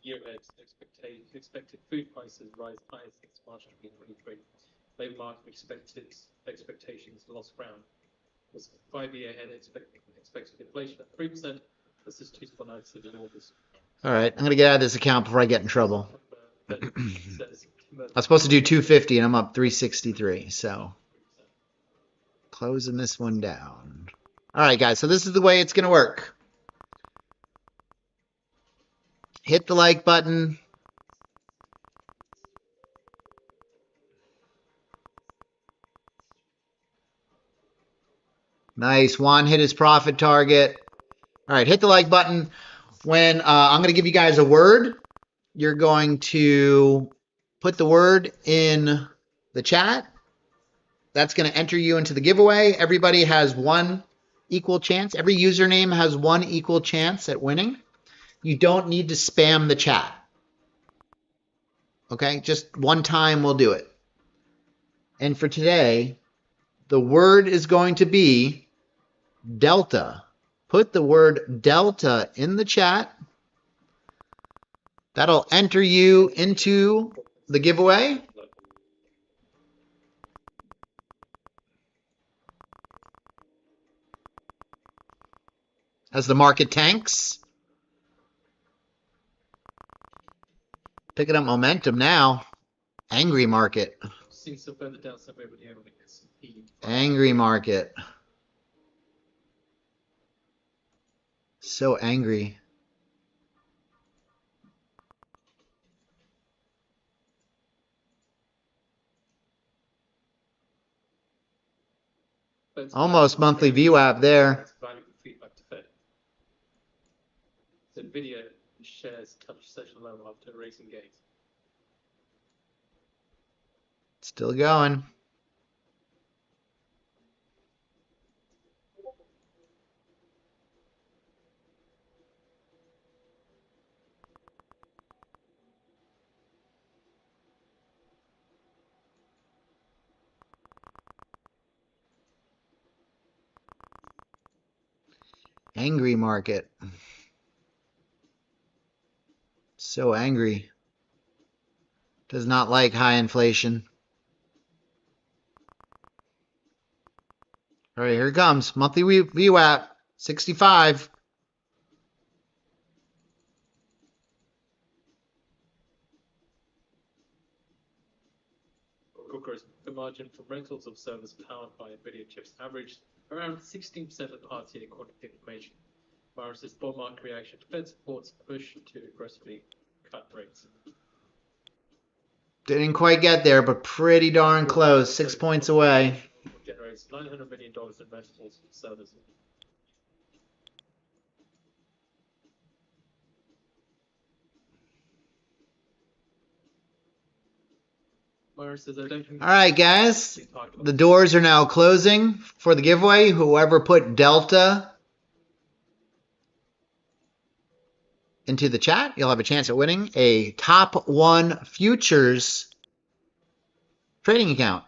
S2: year-end expected food prices rise higher since March 2023. Labour market expectations lost ground. Was 5-year ahead expected inflation at 3%. This is 2.9% in August.
S1: All right, I'm going to get out of this account before I get in trouble. I was supposed to do 250 and I'm up 363, so closing this one down. All right, guys, so this is the way it's going to work. Hit the like button. Nice. Juan hit his profit target. All right, hit the like button. When I'm going to give you guys a word, you're going to put the word in the chat. That's going to enter you into the giveaway. Everybody has one equal chance. Every username has one equal chance at winning. You don't need to spam the chat. Okay, just one time we'll do it. And for today, the word is going to be Delta. Put the word Delta in the chat. That'll enter you into the giveaway. As the market tanks. Picking up momentum now. Angry market.
S2: Seems to further down somewhere with the S&P.
S1: Angry market. So angry. Almost monthly VWAP there.
S2: Feedback to Fed. NVIDIA shares touch session low after raising gains.
S1: Still going. Angry market. So angry. Does not like high inflation. All right, here it comes. Monthly VWAP, 65.
S2: The margin from rentals of servers powered by NVIDIA chips averaged around 16% of the RTA according to information. Virus's bull market reaction to Fed supports push to aggressively cut rates.
S1: Didn't quite get there, but pretty darn close. 6 points away.
S2: Generates $900 million in rentals and services. Myron says, I don't think
S1: All right, guys. The doors are now closing for the giveaway. Whoever put Delta into the chat, you'll have a chance at winning a Top 1 Futures trading account.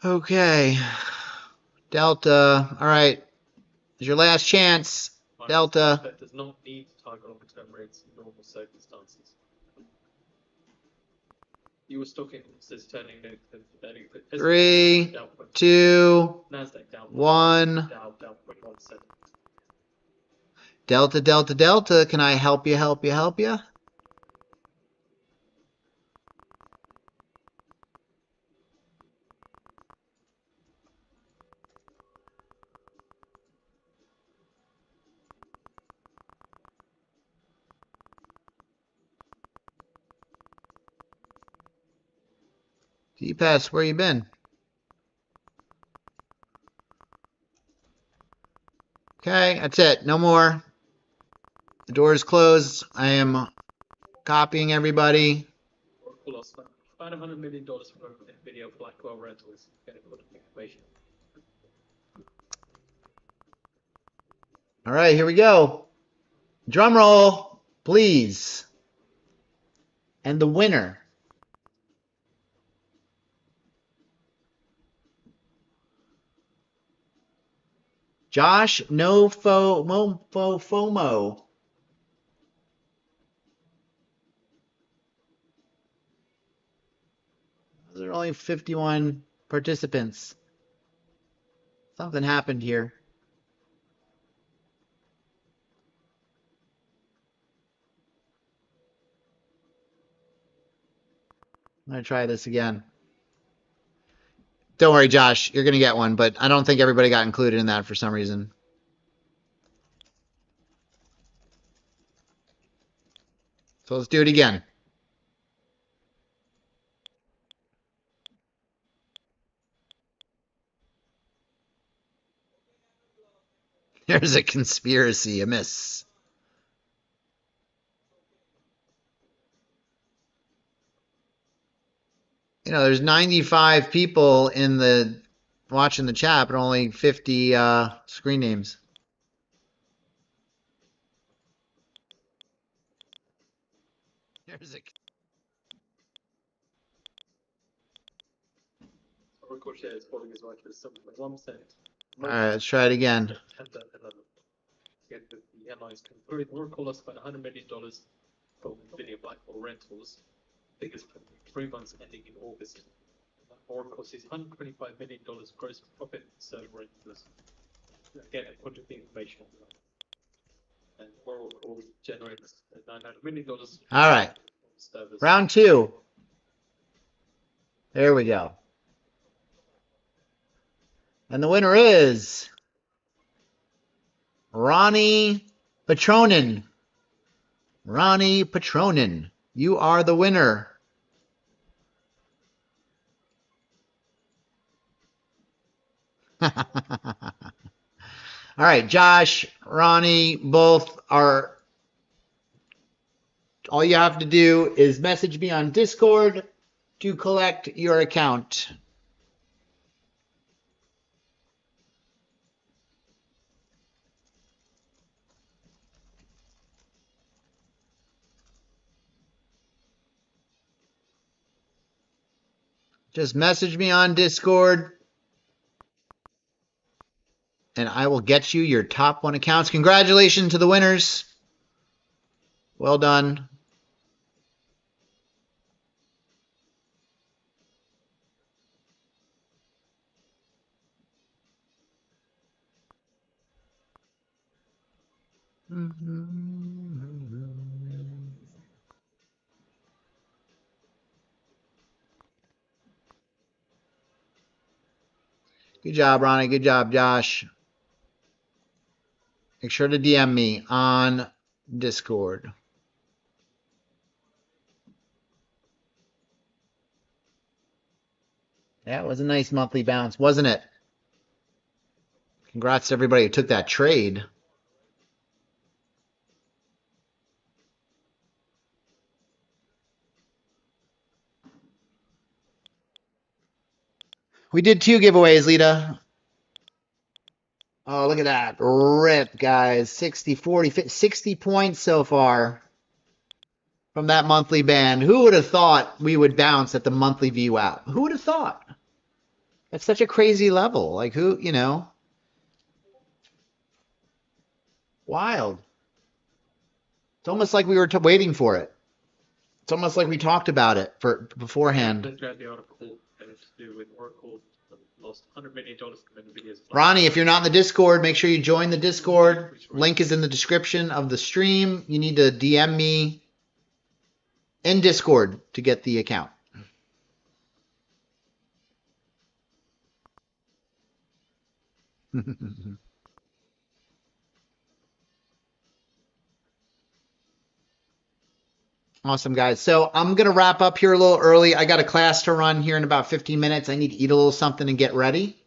S1: Okay. Delta. All right. It's your last chance. Delta.
S2: That does not need to target long-term rates in normal circumstances. You were stocking says turning
S1: 3, 2,
S2: Nasdaq down
S1: 1.
S2: Down 0.1%.
S1: Delta, Delta, Delta. Can I help you, help you, help you? D-Pass, where you been? Okay, that's it. No more. The door is closed. I am copying everybody.
S2: Oracle lost about $100 million from video Blackwell rentals. Getting a lot of information.
S1: All right, here we go. Drum roll, please. And the winner Josh FOMO. There are only 51 participants. Something happened here. I'm going to try this again. Don't worry, Josh. You're going to get one, but I don't think everybody got included in that for some reason. So let's do it again. There's a conspiracy amiss. You know, there's 95 people in the watching the chat, but only 50 screen names. There's a
S2: Oracle shares falling as much as 7.1%.
S1: All right, let's try it again.
S2: September 11th. Again, the headlines conclude Oracle lost about $100 million from video Blackwell rentals. Figures for 3 months ending in August. Oracle sees $125 million gross profit server rentals. Again, I put the information on that. And Oracle generates $900 million.
S1: All right. Round 2. There we go. And the winner is Ronnie Patronin. Ronnie Patronin. You are the winner. All right, Josh, Ronnie, both are. All you have to do is message me on Discord to collect your account. Just message me on Discord, and I will get you your top 1 accounts. Congratulations to the winners. Well done. Good job, Ronnie. Good job, Josh. Make sure to DM me on Discord. Yeah, it was a nice monthly bounce, wasn't it? Congrats to everybody who took that trade. We did 2 giveaways, Lita. Oh, look at that. Rip, guys. 60, 40, 50, 60 points so far from that monthly band. Who would have thought we would bounce at the monthly VWAP? Who would have thought? That's such a crazy level. Like, who, you know? Wild. It's almost like we were waiting for it. It's almost like we talked about it beforehand.
S2: I read the article to do with Oracle lost $100 million in videos.
S1: Ronnie, if you're not in the Discord, make sure you join the Discord. Link is in the description of the stream. You need to DM me in Discord to get the account. Awesome, guys. So I'm going to wrap up here a little early. I got a class to run here in about 15 minutes. I need to eat a little something and get ready.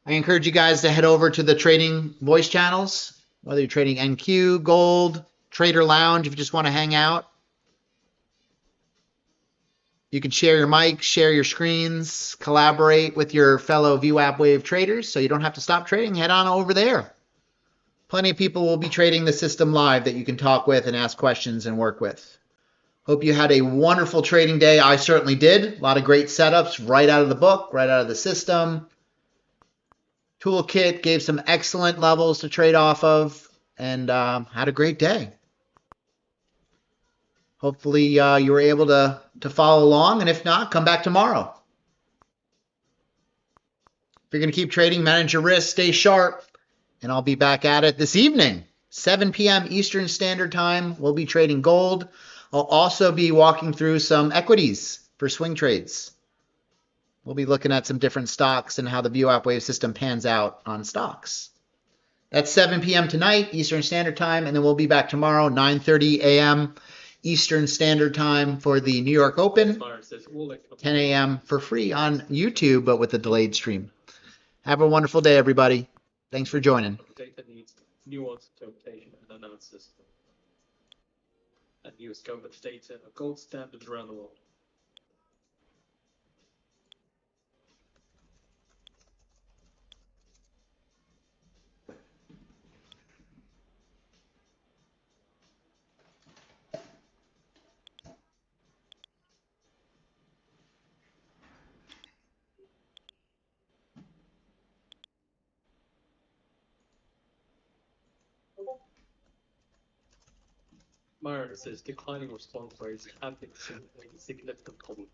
S1: I encourage you guys to head over to the trading voice channels, whether you're trading NQ, Gold, Trader Lounge, if you just want to hang out. You can share your mic, share your screens, collaborate with your fellow VWAP Wave traders so you don't have to stop trading. Head on over there. Plenty of people will be trading the system live that you can talk with and ask questions and work with. Hope you had a wonderful trading day. I certainly did. A lot of great setups right out of the book, right out of the system. Toolkit gave some excellent levels to trade off of, and had a great day. Hopefully you were able to follow along, and if not, come back tomorrow. If you're going to keep trading, manage your risk, stay sharp, and I'll be back at it this evening, 7 p.m. Eastern Standard Time. We'll be trading gold. I'll also be walking through some equities for swing trades. We'll be looking at some different stocks and how the VWAP Wave system pans out on stocks. That's 7 p.m. tonight, Eastern Standard Time, and then we'll be back tomorrow, 9:30 a.m. Eastern Standard Time for the New York Open, 10 a.m. for free on YouTube, but with a delayed stream. Have a wonderful day, everybody. Thanks for joining.
S2: Data needs nuanced interpretation and analysis. And US government data are gold standards around the world. Myron says declining response rates have been a significant problem.